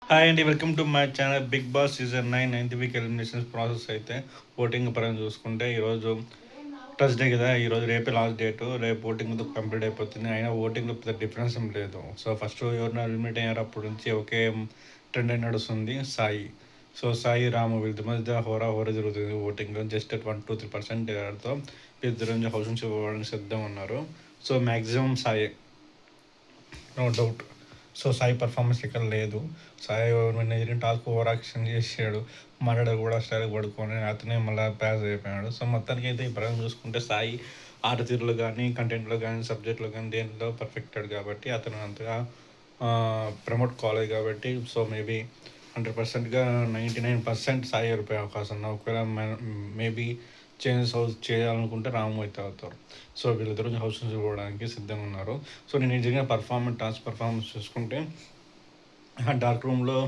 Hi అండి, welcome to my channel. Big boss season 9 9th week eliminations process అయితే voting పరంగా చూసుకుంటే ఈరోజు థర్స్డే కదా. ఈరోజు రేపే లాస్ట్ డేట్. రేపు ఓటింగ్ కంప్లీట్ అయిపోతుంది. అయినా ఓటింగ్లో పెద్ద డిఫరెన్స్ ఏం లేదు. సో ఫస్ట్ ఎవరిని ఎలిమినేట్ అయ్యారు అప్పటి నుంచి ఒకే ట్రెండ్ అని నడుస్తుంది, సాయి. సో సాయి రాము వీళ్ళ మధ్య హోరా జరుగుతుంది ఓటింగ్. జస్ట్ 1-2-3% ఇద్దరు నుంచి హౌస్ నుంచి పోవడానికి సిద్ధం ఉన్నారు. So maximum Sai, no doubt. So Sai performance ఇక్కడ లేదు. సాయి జరిగిన టాస్క్ ఓవర్ యాక్షన్ చేసాడు. మాట్లాడారు కూడా స్టైల్ పడుకొని అతనే మళ్ళీ ప్యాస్ అయిపోయాడు. సో మొత్తానికి అయితే ఈ పరంగా చూసుకుంటే సాయి ఆరతీరులో కానీ, కంటెంట్లో కానీ, సబ్జెక్ట్లో కానీ దేంట్లో పర్ఫెక్టెడ్ కాబట్టి అతను అంతగా ప్రమోట్ కాలేదు కాబట్టి సో మేబీ 100%గా 99% సాయి అయిపోయే అవకాశం ఉంది. ఒకవేళ మేబీ హౌస్ చేయాలనుకుంటే రాము అయితే అవుతారు. సో వీళ్ళిద్దరు హౌస్ నుంచి పోవడానికి సిద్ధంగా ఉన్నారు. సో నేను జరిగిన టాస్క్ పర్ఫార్మెన్స్ చూసుకుంటే డార్క్ రూమ్లో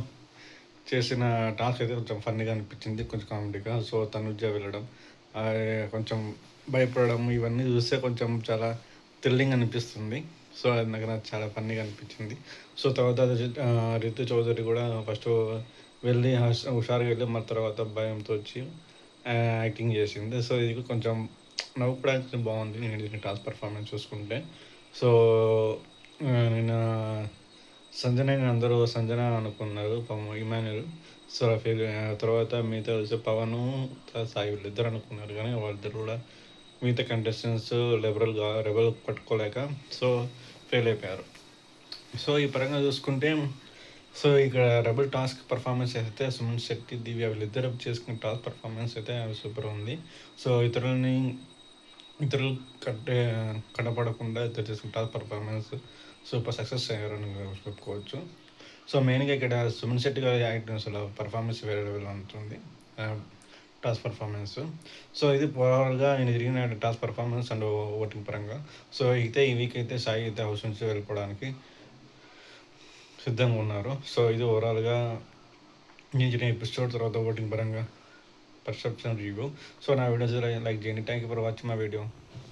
చేసిన టాస్క్ అయితే కొంచెం ఫన్నీగా అనిపించింది, కొంచెం కామెడీగా. సో తనుజ వెళ్ళడం, కొంచెం భయపడడం ఇవన్నీ చూస్తే కొంచెం చాలా థ్రిల్లింగ్ అనిపిస్తుంది. సో అది నాకు చాలా ఫన్నీగా అనిపించింది. సో తర్వాత రితు చౌదరి కూడా ఫస్ట్ వెళ్ళి హుషారుగా వెళ్ళి మళ్ళీ తర్వాత భయంతో వచ్చి యాక్టింగ్ చేసింది. సో ఇది కొంచెం నవ్వుకోవడానికి బాగుంది నేను చేసిన టాస్క్ పర్ఫార్మెన్స్ చూసుకుంటే. సో నేను సంజన అందరూ సంజన అనుకున్నారు, ఇమాన్యుల్. సో ఫెయిల్ తర్వాత మిగతా వచ్చి పవన్ సాయి వీళ్ళిద్దరు అనుకున్నారు, కానీ వాళ్ళిద్దరు కూడా మిగతా కంటెస్టెంట్స్ రెబల్ పట్టుకోలేక సో ఫెయిల్ అయిపోయారు. సో ఈ పరంగా చూసుకుంటే సో ఇక్కడ రెబల్ టాస్క్ పర్ఫార్మెన్స్ అయితే సుమన్ శెట్టి, దివ్య వీళ్ళిద్దరు చేసుకున్న టాస్క్ పర్ఫార్మెన్స్ అయితే సూపర్ ఉంది. సో ఇతరులు కనపడకుండా ఇద్దరు చేసుకున్న టాస్క్ పర్ఫార్మెన్స్ సూపర్ సక్సెస్ అయ్యారని చెప్పుకోవచ్చు. సో మెయిన్గా ఇక్కడ సుమన్ శెట్టి గారి యాక్టింగ్ అసలు పర్ఫార్మెన్స్ వేరే లెవెల్ ఉంటుంది, టాస్క్ పర్ఫార్మెన్స్. సో ఇది ఓవరాల్గా నేను జరిగిన టాస్క్ పర్ఫార్మెన్స్ అండ్ ఓటింగ్ పరంగా. సో అయితే ఈ వీక్ అయితే సాయి అయితే హౌస్ నుంచి వెళ్ళిపోవడానికి సిద్ధంగా ఉన్నారు. సో ఇది ఓవరాల్గా నేను జరిగిన ఎపిసోడ్ తర్వాత ఓటింగ్ పరంగా పర్సెప్షన్ రివ్యూ. సో నా వీడియోస్ లైక్ చేయండి. Thank you for watching my video.